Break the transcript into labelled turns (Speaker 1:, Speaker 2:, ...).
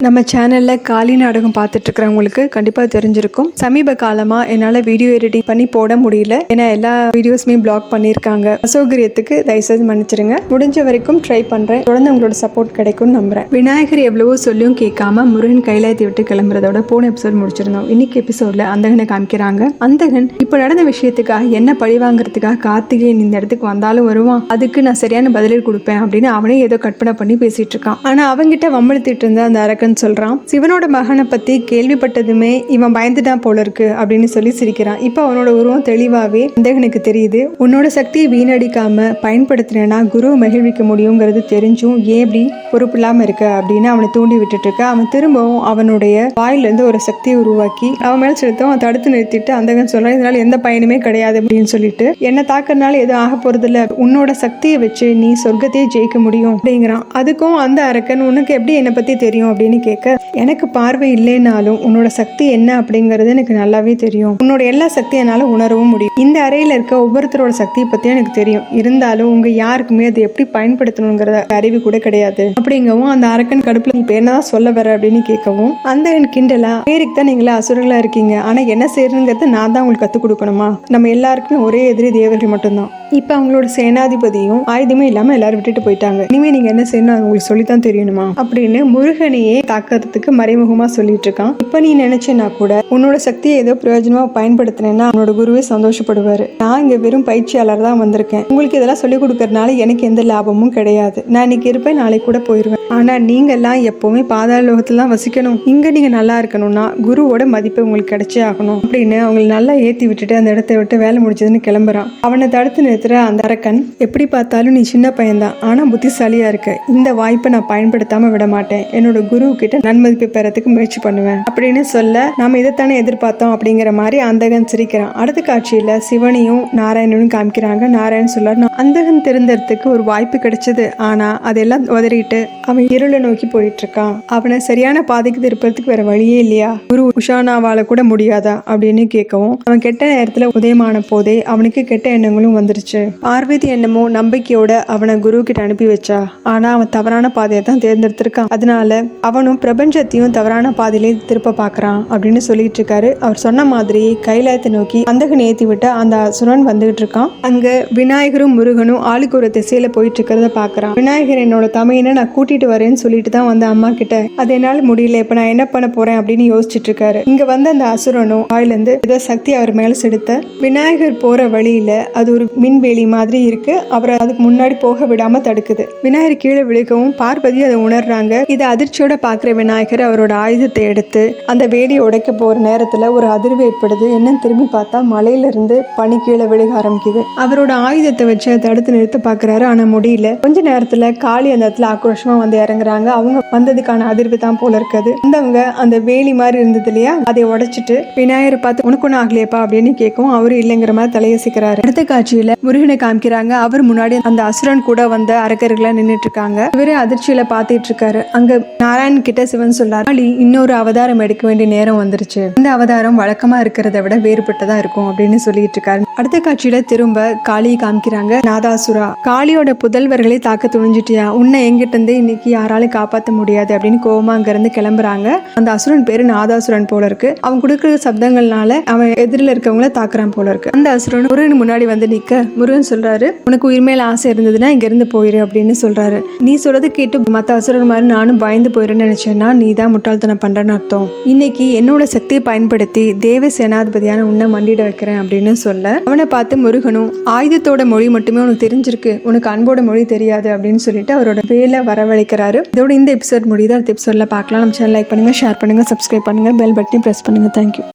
Speaker 1: நம்ம சேனலில் காளி நாடகம் பார்த்துட்ருக்கிறவங்களுக்கு கண்டிப்பாக தெரிஞ்சிருக்கும். சமீப காலமாக என்னால் வீடியோ எடிட்டிங் பண்ணி போட முடியல. ஏன்னா எல்லா வீடியோஸுமே பிளாக் பண்ணியிருக்காங்க. அசௌகரியத்துக்கு தயவுசெய்து மன்னிச்சிருங்க. முடிஞ்ச வரைக்கும் ட்ரை பண்ணுறேன். தொடர்ந்து உங்களோட சப்போர்ட் கிடைக்கும்னு நம்புகிறேன். விநாயகர் எவ்வளவோ சொல்லியும் கேட்காம முருகன் கைலாயத்தை விட்டு கிளம்புறதோட போன எபிசோட் முடிச்சிருந்தோம். இன்னைக்கு எபிசோடில் அந்தகனை காமிக்கிறாங்க. அந்தகன் இப்போ நடந்த விஷயத்துக்காக என்ன பழி வாங்குறதுக்காக கார்த்திகேயன் இந்த இடத்துக்கு வந்தாலும் வருவான், அதுக்கு நான் சரியான பதிலில் கொடுப்பேன் அப்படின்னு அவனே ஏதோ கற்பனை பண்ணி பேசிட்டு இருக்கான். ஆனால் அவங்கிட்ட வம்பழுத்திட்டு இருந்த அந்த அரக்கன் சொல்றான், சிவனோட மகனை பத்தி கேள்விப்பட்டதுமே இவன் பயந்துட்டான் போல இருக்கு அப்படின்னு சொல்லி சிரிக்கிறான். இப்ப அவனோட உருவம் தெளிவாவே அந்தகனுக்கு தெரியுது. உன்னோட சக்தியை வீணடிக்காம பயன்படுத்தினா குரு மகிழ்விக்க முடியுங்கிறது தெரிஞ்சும் ஏன் இப்படி பொறுப்பு இல்லாம இருக்க அப்படின்னு அவனை தூண்டி விட்டுட்டு இருக்க. அவன் திரும்பவும் அவனுடைய வாயிலிருந்து ஒரு சக்தியை உருவாக்கி அவன் மேல் செலுத்தவும் அவன் தடுத்து நிறுத்திட்டு அந்தகன் சொல்றான், இதனால எந்த பயனுமே கிடையாது அப்படின்னு சொல்லிட்டு, என்ன தாக்குறதுனால எதுவும் ஆக போறது இல்ல, உன்னோட சக்தியை வச்சு நீ சொர்க்கத்தையே ஜெயிக்க முடியும் அப்படிங்கிறான். அதுக்கும் அந்த அரக்கன், உனக்கு எப்படி என்னை பத்தி தெரியும் அப்படின்னு கேட்க, எனக்கு பார்வை இல்லைனாலும் உன்னோட சக்தி என்ன அப்படிங்கறது எனக்கு நல்லாவே தெரியும். உன்னோட எல்லா சக்தியும் என்னால உணரவும் முடியும். இந்த அறையில இருக்க ஒவ்வொருத்தரோட சக்தியை பத்தி எனக்கு தெரியும். இருந்தாலும் உங்க யாருக்குமே அதை எப்படி பயன்படுத்தணுங்கிற அறிவு கூட கிடையாது அப்படிங்கவும் அந்த அரக்கன் கடுப்புல நீ என்னதான் சொல்ல வர அப்படின்னு கேட்கவும், அந்த கிண்டலா, பேருக்கு தான் நீங்களா அசுரங்களா இருக்கீங்க, ஆனா என்ன செய்யணுங்கிறது நான் தான் உங்களுக்கு கத்துக் கொடுக்கணுமா? நம்ம எல்லாருக்குமே ஒரே எதிரி தேவர்கள் மட்டும்தான். இப்ப அவங்களோட சேனாதிபதியும் ஆயுதமே இல்லாம எல்லாரும் விட்டுட்டு போயிட்டாங்க. இனிமே நீங்க என்ன செய்யணும் உங்களுக்கு சொல்லித்தான் தெரியணுமா அப்படின்னு முருகனையே தாக்கிறதுக்கு மறைமுகமா சொல்லிட்டு இருக்கான். இப்ப நீ நினைச்சேன்னா கூட உன்னோட சக்தியை ஏதோ பிரயோஜனமா பயன்படுத்தினேன்னா உன்னோட குருவே சந்தோஷப்படுவாரு. நான் இங்க வெறும் பயிற்சியாளர் தான் வந்திருக்கேன். உங்களுக்கு இதெல்லாம் சொல்லிக் கொடுக்கறதுனால எனக்கு எந்த லாபமும் கிடையாது. நான் இன்னைக்கு இருப்பேன், நாளைக்கு கூட போயிருவேன். ஆனா நீங்க எல்லாம் எப்பவுமே பாதாள லோகத்துல தான் வசிக்கணும். இங்க நீங்க நல்லா இருக்கணும்னா குருவோட மதிப்பு உங்களுக்கு கிடைச்சே ஆகணும் அப்படின்னு அவங்களை நல்லா ஏத்தி விட்டுட்டு அந்த இடத்தை விட்டு வேலை முடிச்சதுன்னு கிளம்புறான். அவனை தடுத்து நிறுத்துற அந்த அரக்கன், எப்படி பார்த்தாலும் நீ சின்ன பையன்தான், ஆனா புத்திசாலியா இருக்க, இந்த வாய்ப்பை நான் பயன்படுத்தாம விட மாட்டேன், என்னோட குரு கிட்ட நன்மதிப்பை பெறத்துக்கு முயற்சி பண்ணுவேன் அப்படின்னு சொல்ல, நாம இதைத்தானே எதிர்பார்த்தோம் அப்படிங்கிற மாதிரி அந்தகன் சிரிக்கிறான். அடுத்த காட்சியில சிவனையும் நாராயணனும் காமிக்கிறாங்க. நாராயணன் சொல்றாரு, அந்தகன் தெரிந்ததுக்கு ஒரு வாய்ப்பு கிடைச்சது, ஆனா அதெல்லாம் உதறிட்டு அவன் இருளை நோக்கி போயிட்டு இருக்கான். அவனை சரியான பாதைக்கு திருப்பறதுக்கு வேற வழியே இல்லையா? குரு உஷானாவால கூட முடியாதா அப்படின்னு கேட்கவும், அவன் கெட்ட நேரத்துல உதயமான போதே அவனுக்கு கெட்ட எண்ணங்களும் வந்துருச்சு. பார்வதி என்னமோ நம்பிக்கையோட அவனை குரு கிட்ட அனுப்பி வச்சா, ஆனா அவன் தவறான பாதையை தான் தேர்ந்தெடுத்திருக்கான். அதனால அவனும் பிரபஞ்சத்தையும் தவறான பாதையிலே திருப்ப பாக்குறான் அப்படின்னு சொல்லிட்டு இருக்காரு. அவர் சொன்ன மாதிரி கைலாயத்தை நோக்கி அந்தகன் ஏத்தி விட்ட அந்த அசுரன் வந்துகிட்டு இருக்கான். அங்க விநாயகரும் முருகனும் ஆளுக்கு ஒரு திசையில போயிட்டு இருக்கிறத பாக்குறான். விநாயகர் என்னோட தமையனை நான் கூட்டிட்டு வரேன்னு சொல்லிட்டு தான் வந்த அம்மா கிட்ட, அது என்னால முடியல, இப்ப நான் என்ன பண்ண போறேன் அப்படின்னு யோசிச்சுட்டு இருக்காரு. இங்க வந்த அந்த அசுரனும் வாயிலிருந்து ஏதோ சக்தி அவர் மேல செலுத்த, விநாயகர் போற வழியில அது ஒரு மின்வேலி மாதிரி இருக்கு, அவரை அதுக்கு முன்னாடி போக விடாம தடுக்குது. விநாயகர் கீழே விழுகவும் பார்வதி அதை உணர்றாங்க. இதை அதிர்ச்சியோட பாக்குற விநாயகர் அவரோட ஆயுதத்தை எடுத்து அந்த வேலியை உடைக்க போற நேரத்துல ஒரு அதிர்வு ஏற்படுது. என்னன்னு திரும்பி பார்த்தா மலையில இருந்து பனி கீழே விழுக ஆரம்பிக்குது. அவரோட ஆயுதத்தை வச்சு தடுத்து நிறுத்த பாக்குறாரு, ஆனா முடியல. கொஞ்ச நேரத்துல காளி அந்த இடத்துல ஆக்ரோஷமா வந்து இறங்குறாங்க. அவங்க வந்ததுக்கான அதிர்வு தான் போல இருக்குது. வந்தவங்க அந்த வேலி மாதிரி இருந்தது இல்லையா, அதை உடைச்சிட்டு விநாயகரை பார்த்து, உனக்கு ஒன்னும் ஆகலையப்பா அப்படின்னு கேட்கும். அவரு இல்லைங்கிற மாதிரி தலையசிக்கிறாரு. அடுத்த காட்சியில முருகனை காமிக்கிறாங்க. அவர் முன்னாடி அந்த அசுரன் கூட வந்த அரக்கர்களா நின்றுட்டு இருக்காங்க. இவரே அதிர்ச்சியில பாத்துட்டு இருக்காரு. அங்க நாராயண் கிட்ட சிவன் சொல்றாரு, இன்னொரு அவதாரம் எடுக்க வேண்டிய நேரம் வந்துருச்சு, இந்த அவதாரம் வழக்கமா இருக்கிறத விட வேறுபட்டதா இருக்கும் அப்படின்னு சொல்லிட்டு இருக்காரு. அடுத்த காட்சியில திரும்ப காளியை காமிக்கிறாங்க. நாதாசுரா, காளியோட புதல்வர்களை தாக்க துணிஞ்சிட்டியா? உன்னை எங்கிட்ட இருந்து இன்னைக்கு யாராலும் காப்பாற்ற முடியாது அப்படின்னு கோவமா அங்க இருந்து கிளம்புறாங்க. அந்த அசுரன் பேரு நாதாசுரன் போல இருக்கு. அவன் கொடுக்குற சப்தங்கள்னால அவன் எதிரில இருக்கவங்கள தாக்குறான் போல இருக்கு. அந்த அசுரன் முருகன் முன்னாடி வந்து நிக்க, முருகன் சொல்றாரு, உனக்கு உயிர் மேல ஆசை இருந்ததுன்னா இங்க இருந்து போயிரு அப்படின்னு சொல்றாரு. நீ சொல்றது கேட்டு மத்த அசுரன் மாதிரி நானும் பயந்து போயிருன்னு நினைச்சேன்னா நீ தான் முட்டாள்தனம் பண்றன்னு அர்த்தம். இன்னைக்கு என்னோட சக்தியை பயன்படுத்தி தேவ சேனாதிபதியான உன்னை மண்டிட வைக்கிறேன் அப்படின்னு சொல்ல, அவனை பார்த்து முருகனும், ஆயுதத்தோட மொழி மட்டுமே உனக்கு தெரிஞ்சிருக்கு, உனக்கு அன்போட மொழி தெரியாது அப்படின்னு சொல்லிட்டு அவரோட வேலை வரவழைக்கிறாரு. இதோட இந்த எபிசோட் முடியுது. அடுத்த எபிசோட்ல பார்க்கலாம். நம்ம சேனல் லைக் பண்ணுங்க, ஷேர் பண்ணுங்க, சப்ஸ்கிரைப் பண்ணுங்க, பெல் பட்டனை பிரஸ் பண்ணுங்க. தேங்க்யூ.